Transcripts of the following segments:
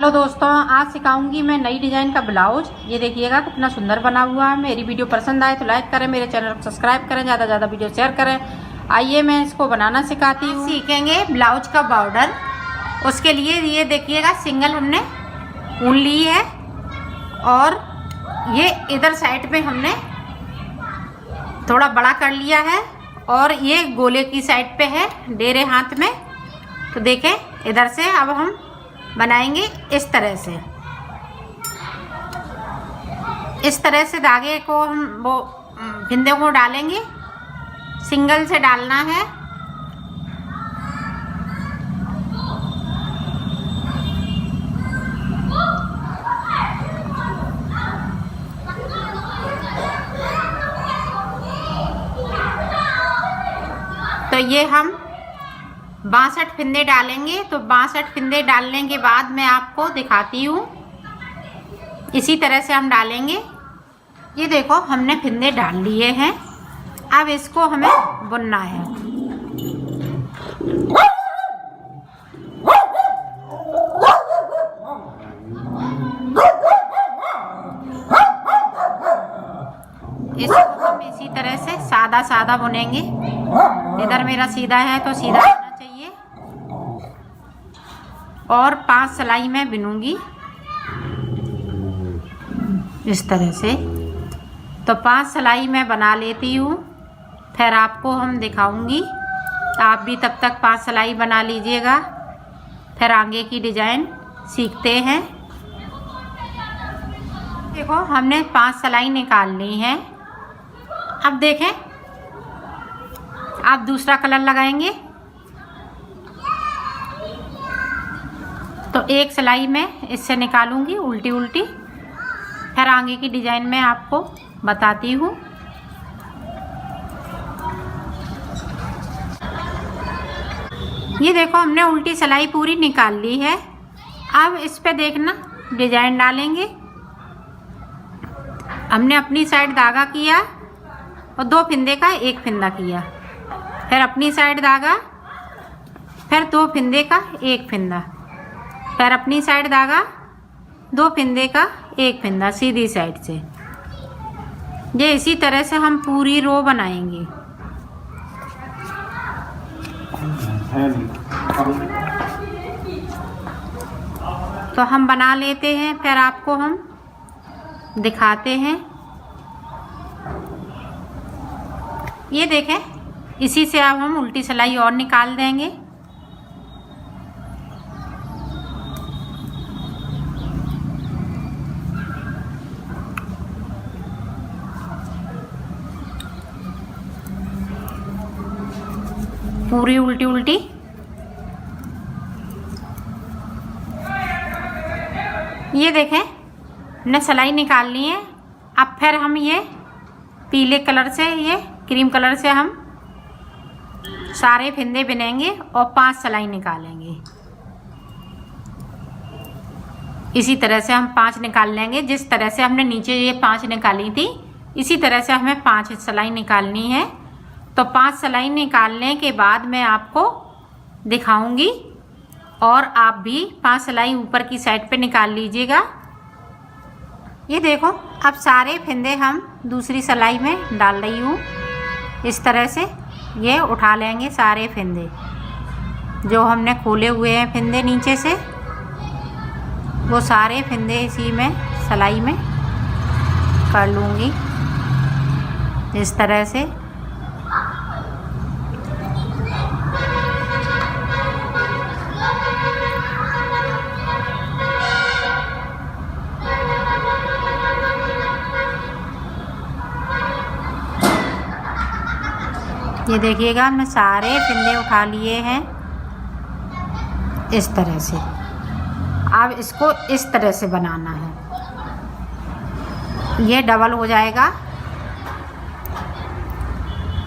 Hello दोस्तों, आज सिखाऊंगी मैं नई डिज़ाइन का ब्लाउज। ये देखिएगा कितना सुंदर बना हुआ है। मेरी वीडियो पसंद आए तो लाइक करें, मेरे चैनल को सब्सक्राइब करें, ज़्यादा से ज़्यादा वीडियो शेयर करें। आइए मैं इसको बनाना सिखाती हूँ। सीखेंगे ब्लाउज का बॉर्डर। उसके लिए ये देखिएगा सिंगल हमने ऊन ली है और ये इधर साइड पे हमने थोड़ा बड़ा कर लिया है और ये गोले की साइड पे है डेरे हाथ में। तो देखें इधर से अब हम बनाएंगे इस तरह से धागे को हम वो फिंदे को डालेंगे, सिंगल से डालना है। तो ये हम 62 फिंदे डालेंगे। तो 62 फिंदे डालने के बाद मैं आपको दिखाती हूँ। इसी तरह से हम डालेंगे। ये देखो हमने फिंदे डाल लिए हैं। अब इसको हमें बुनना है। इसको हम इसी तरह से सादा सादा बुनेंगे। इधर मेरा सीधा है तो सीधा होना चाहिए और 5 सिलाई मैं बिनूंगी इस तरह से। तो 5 सिलाई मैं बना लेती हूँ, फिर आपको हम दिखाऊंगी। आप भी तब तक 5 सिलाई बना लीजिएगा, फिर आगे की डिजाइन सीखते हैं। देखो हमने 5 सिलाई निकाल ली है। अब देखें, आप दूसरा कलर लगाएंगे तो एक सिलाई में इससे निकालूंगी उल्टी उल्टी, फिर आगे की डिजाइन में आपको बताती हूँ। ये देखो हमने उल्टी सिलाई पूरी निकाल ली है। अब इस पे देखना डिजाइन डालेंगे। हमने अपनी साइड धागा किया और 2 फिंदे का 1 फिंदा किया, फिर अपनी साइड धागा, फिर 2 फिंदे का 1 फिंदा, फिर अपनी साइड धागा, 2 फिंदे का 1 फिंदा सीधी साइड से। ये इसी तरह से हम पूरी रो बनाएंगे। तो हम बना लेते हैं, फिर आपको हम दिखाते हैं। ये देखें, इसी से अब हम उल्टी सिलाई और निकाल देंगे। पूरी उल्टी उल्टी। ये देखें हमने सिलाई निकाल ली है। अब फिर हम ये पीले कलर से, ये क्रीम कलर से हम सारे फिंदे बिनेंगे और 5 सिलाई निकालेंगे। इसी तरह से हम 5 निकाल लेंगे। जिस तरह से हमने नीचे ये 5 निकाली थी, इसी तरह से हमें 5 सिलाई निकालनी है। तो 5 सिलाई निकालने के बाद मैं आपको दिखाऊंगी और आप भी 5 सिलाई ऊपर की साइड पे निकाल लीजिएगा। ये देखो अब सारे फिंदे हम दूसरी सिलाई में डाल रही हूँ। इस तरह से ये उठा लेंगे सारे फिंदे जो हमने खोले हुए हैं फिंदे नीचे से, वो सारे फिंदे इसी में सिलाई में कर लूँगी इस तरह से। ये देखिएगा हमने सारे फिंदे उठा लिए हैं इस तरह से। अब इसको इस तरह से बनाना है। ये डबल हो जाएगा।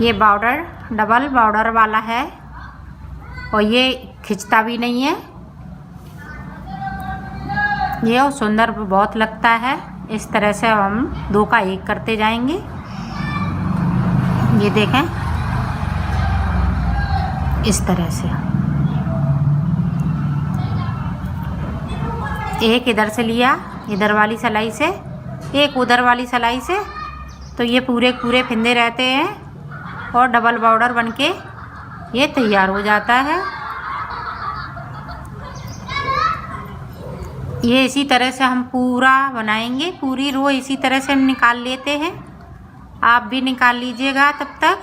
ये बॉर्डर डबल बॉर्डर वाला है और ये खिंचता भी नहीं है। ये सुंदर बहुत लगता है। इस तरह से हम 2 का 1 करते जाएंगे। ये देखें इस तरह से। एक इधर से लिया, इधर वाली सिलाई से, एक उधर वाली सिलाई से, तो ये पूरे पूरे फिंदे रहते हैं और डबल बॉर्डर बनके ये तैयार हो जाता है। ये इसी तरह से हम पूरा बनाएंगे, पूरी रो इसी तरह से हम निकाल लेते हैं। आप भी निकाल लीजिएगा तब तक।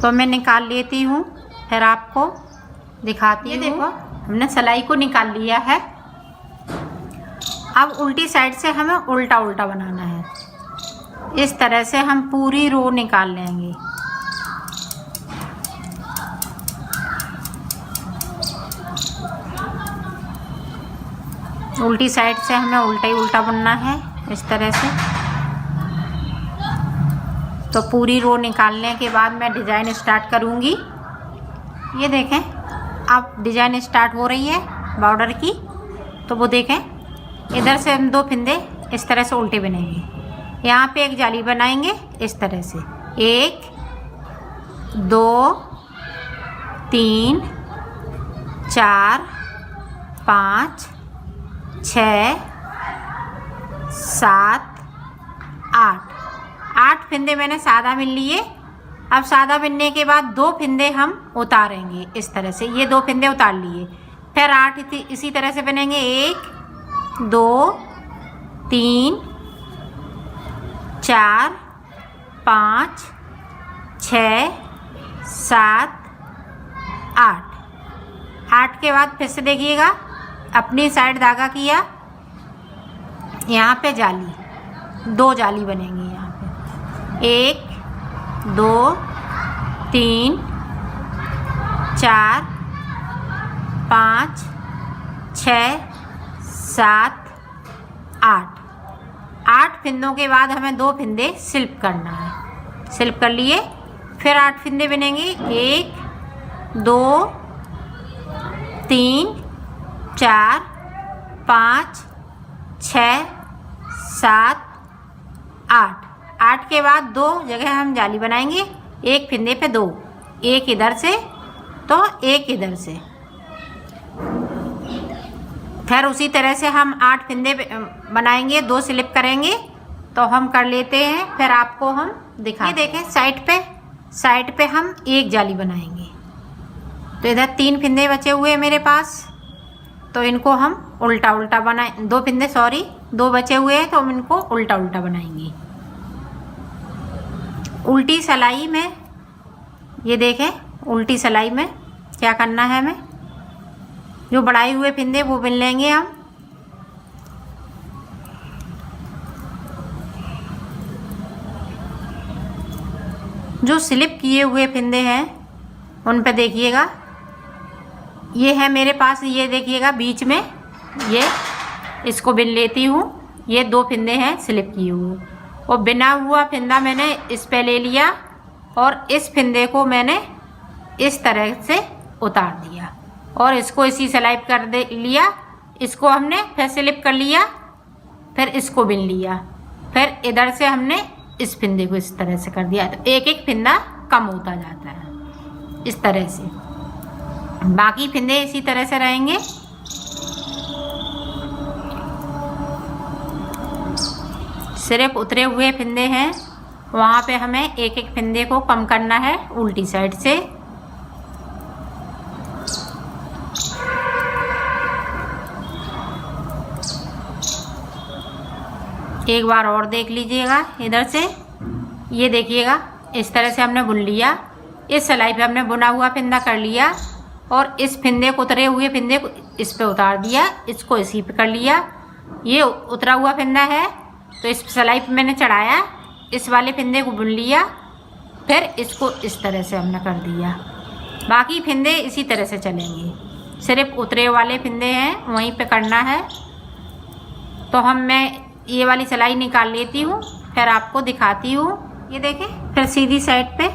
तो मैं निकाल लेती हूँ, फिर आपको दिखाती हूँ। ये देखो हमने सिलाई को निकाल लिया है। अब उल्टी साइड से हमें उल्टा उल्टा बनाना है। इस तरह से हम पूरी रो निकाल लेंगे। उल्टी साइड से हमें उल्टा ही उल्टा बनना है इस तरह से। तो पूरी रो निकालने के बाद मैं डिज़ाइन स्टार्ट करूँगी। ये देखें अब डिज़ाइन स्टार्ट हो रही है बॉर्डर की। तो वो देखें इधर से हम 2 फिंदे इस तरह से उल्टे बनेंगे। यहाँ पे एक जाली बनाएंगे इस तरह से, 1 2 3 4 5 6 7 8 फिंदे मैंने सादा बिन लिए। अब सादा बिनने के बाद 2 फिंदे हम उतारेंगे इस तरह से। ये 2 फिंदे उतार लिए, फिर 8 इसी तरह से बनेंगे, 1 2 3 4 5 6 7 8 के बाद फिर से देखिएगा अपनी साइड धागा किया, यहाँ पे जाली, 2 जाली बनेंगी यहाँ पे, 1 2 3 4 5 6 7 8 फिंदों के बाद हमें 2 फिंदे स्लिप करना है। स्लिप कर लिए, फिर 8 फिंदे बनेंगे, 1 2 3 4 5 6 7 8 के बाद 2 जगह हम जाली बनाएंगे, 1 फिंदे पे 2, एक इधर से तो एक इधर से। फिर उसी तरह से हम 8 फिंदे बनाएंगे, 2 स्लिप करेंगे। तो हम कर लेते हैं, फिर आपको हम दिखा। ये देखें साइड पे हम एक जाली बनाएंगे। तो इधर 3 फिंदे बचे हुए हैं मेरे पास, तो इनको हम उल्टा उल्टा बनाए, 2 फिंदे 2 बचे हुए हैं, तो हम इनको उल्टा उल्टा बनाएंगे। उल्टी सिलाई में ये देखें, उल्टी सिलाई में क्या करना है, हमें जो बढ़ाए हुए फिंदे वो बिन लेंगे हम। जो स्लिप किए हुए फिंदे हैं उन पे देखिएगा, ये है मेरे पास, ये देखिएगा बीच में, ये इसको बिन लेती हूँ। ये 2 फिंदे हैं स्लिप किए हुए, और बिना हुआ फिंदा मैंने इस पे ले लिया और इस फिंदे को मैंने इस तरह से उतार दिया और इसको इसी सिलाई कर दे लिया। इसको हमने फिर स्लिप कर लिया, फिर इसको बिन लिया, फिर इधर से हमने इस फिंदे को इस तरह से कर दिया। तो एक एक फिंदा कम होता जाता है इस तरह से। बाकी फिंदे इसी तरह से रहेंगे। सिर्फ उतरे हुए फिंदे हैं, वहाँ पे हमें एक एक फिंदे को कम करना है उल्टी साइड से। एक बार और देख लीजिएगा इधर से, ये देखिएगा इस तरह से हमने बुन लिया। इस सिलाई पे हमने बुना हुआ फिंदा कर लिया और इस फिंदे को, उतरे हुए फिंदे को इस पे उतार दिया, इसको इसी पे कर लिया। ये उतरा हुआ फिंदा है तो इस सिलाई पे मैंने चढ़ाया, इस वाले फिंदे को बुन लिया, फिर इसको इस तरह से हमने कर दिया। बाकी फिंदे इसी तरह से चलेंगे, सिर्फ उतरे वाले फिंदे हैं वहीं पे करना है। तो मैं ये वाली सिलाई निकाल लेती हूँ, फिर आपको दिखाती हूँ। ये देखें, फिर सीधी साइड पे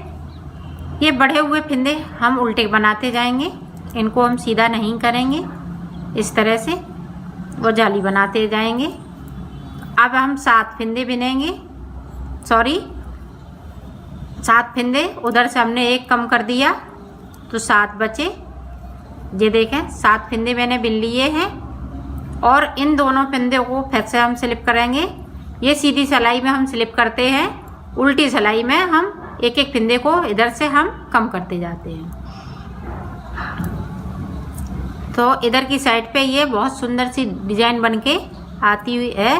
ये बढ़े हुए फिंदे हम उल्टे बनाते जाएंगे, इनको हम सीधा नहीं करेंगे, इस तरह से वो जाली बनाते जाएंगे। अब हम 7 फिंदे बिनेंगे, सॉरी 7 फंदे, उधर से हमने एक कम कर दिया तो 7 बचे। ये देखें 7 फंदे मैंने बिन लिए हैं और इन दोनों फंदे को फिर से हम स्लिप करेंगे। ये सीधी सिलाई में हम स्लिप करते हैं, उल्टी सिलाई में हम एक एक फंदे को इधर से हम कम करते जाते हैं। तो इधर की साइड पे ये बहुत सुंदर सी डिजाइन बनके आती हुई है।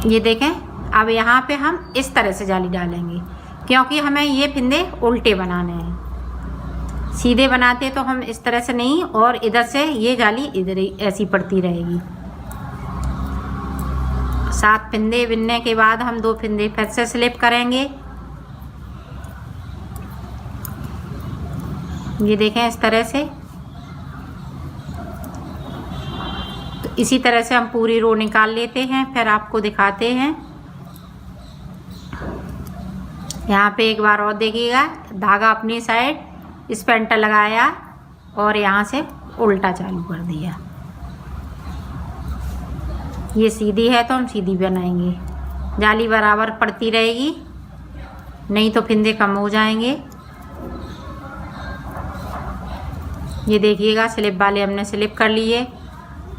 ये देखें, अब यहाँ पे हम इस तरह से जाली डालेंगे क्योंकि हमें ये फंदे उल्टे बनाने हैं। सीधे बनाते तो हम इस तरह से नहीं, और इधर से ये जाली इधर ही ऐसी पड़ती रहेगी। 7 फंदे बिनने के बाद हम 2 फंदे फिर से स्लिप करेंगे। ये देखें इस तरह से। तो इसी तरह से हम पूरी रो निकाल लेते हैं, फिर आपको दिखाते हैं। यहाँ पे एक बार और देखिएगा, धागा अपनी साइड इस पे एंटर लगाया और यहाँ से उल्टा चालू कर दिया। ये सीधी है तो हम सीधी बनाएंगे, जाली बराबर पड़ती रहेगी, नहीं तो फंदे कम हो जाएंगे। ये देखिएगा स्लिप वाले हमने स्लिप कर लिए।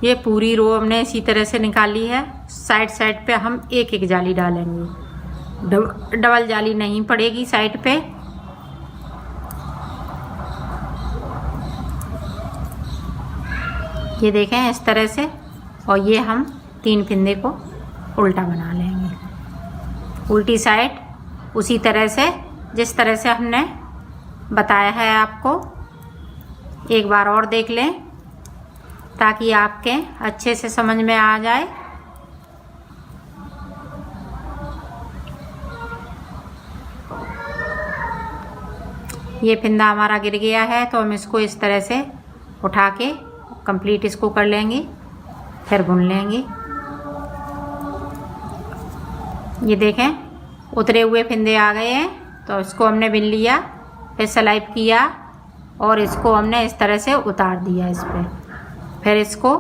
ये पूरी रो हमने इसी तरह से निकाली है। साइड साइड पे हम एक एक जाली डालेंगे, डबल जाली नहीं पड़ेगी साइड पे। ये देखें इस तरह से, और ये हम 3 फंदे को उल्टा बना लेंगे, उल्टी साइड उसी तरह से जिस तरह से हमने बताया है आपको। एक बार और देख लें ताकि आपके अच्छे से समझ में आ जाए। ये फंदा हमारा गिर गया है तो हम इसको इस तरह से उठा के कंप्लीट इसको कर लेंगे, फिर बुन लेंगे। ये देखें उतरे हुए फंदे आ गए हैं, तो इसको हमने बिन लिया, फिर सिलाई किया और इसको हमने इस तरह से उतार दिया इस पर। फिर इसको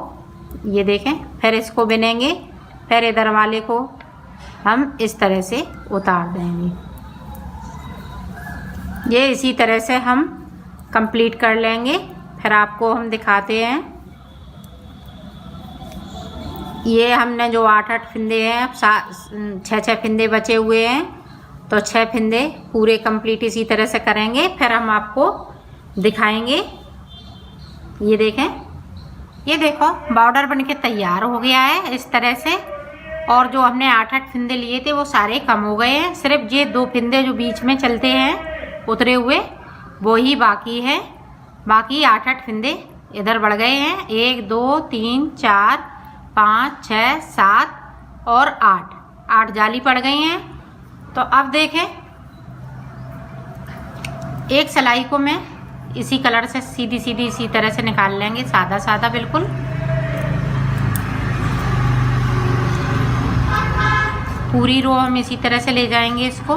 ये देखें, फिर इसको बिनेंगे, फिर इधर वाले को हम इस तरह से उतार देंगे। ये इसी तरह से हम कंप्लीट कर लेंगे, फिर आपको हम दिखाते हैं। ये हमने जो 8-8 फंदे हैं, अब 6-6 फंदे बचे हुए हैं, तो 6 फंदे पूरे कंप्लीट इसी तरह से करेंगे, फिर हम आपको दिखाएंगे। ये देखें, ये देखो बॉर्डर बनके तैयार हो गया है इस तरह से। और जो हमने 8-8 फंदे लिए थे वो सारे कम हो गए हैं, सिर्फ ये 2 फंदे जो बीच में चलते हैं उतरे हुए वो ही बाकी है। बाकी 8-8 फंदे इधर बढ़ गए हैं। 1 2 3 4 5 6 7 और 8 जाली पड़ गई हैं। तो अब देखें, एक सिलाई को मैं इसी कलर से सीधी सीधी इसी तरह से निकाल लेंगे, सादा सादा बिल्कुल। पूरी रो हम इसी तरह से ले जाएंगे इसको।